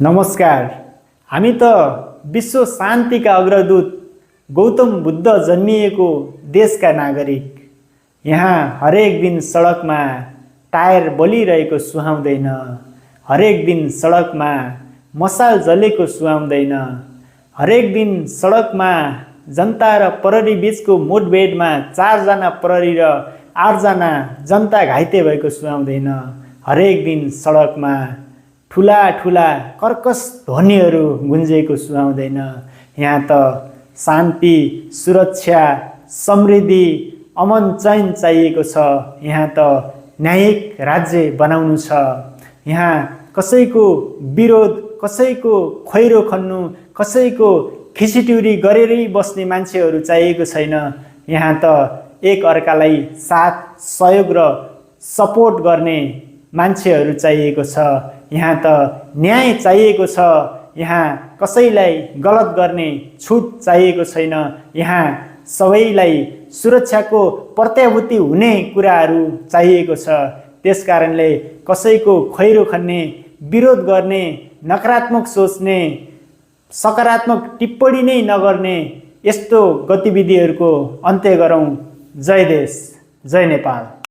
नमस्कार। हामी त विश्व शान्तिका अग्रदूत गौतम बुद्ध जन्मिएको देशका नागरिक। यहाँ हरेक दिन सडकमा टायर बलिरहेको सुहाउँदैन, हरेक दिन सडकमा मसाल जलेको सुहाउँदैन, हरेक दिन सडकमा जनता र प्रहरी बीचको मुठभेडमा 4 जना प्रहरी र 8 जना जनता घाइते भएको सुहाउँदैन, हरेक दिन सडकमा ठुला ठुला कर्कश ध्वनिहरू गुन्जेको सुहाउँदैन। यहाँ त शान्ति, सुरक्षा, समृद्धि, अमन चैन चाहिएको छ। यहाँ त न्यायिक राज्य बनाउनु छ। यहाँ कसैको विरोध, कसैको खैरो खन्नु, कसैको खिचिट्युरी गरेरै बस्ने मान्छेहरू चाहिएको छैन। यहाँ त एक अर्कालाई साथ, सहयोग र सपोर्ट गर्ने मान्छेहरू चाहिएको छ। यहाँ त न्याय चाहिएको छ। यहाँ कसैलाई गलत गर्ने छुट चाहिएको छैन। यहाँ सबैलाई सुरक्षाको प्रत्याभूति हुने कुराहरू चाहिएको छ। त्यसकारणले कसैको खैरो खन्ने, विरोध गर्ने, नकारात्मक सोच्ने, सकारात्मक टिप्पणी नै नगर्ने यस्तो गतिविधिहरूको अन्त्य गरौँ। जय देश, जय नेपाल।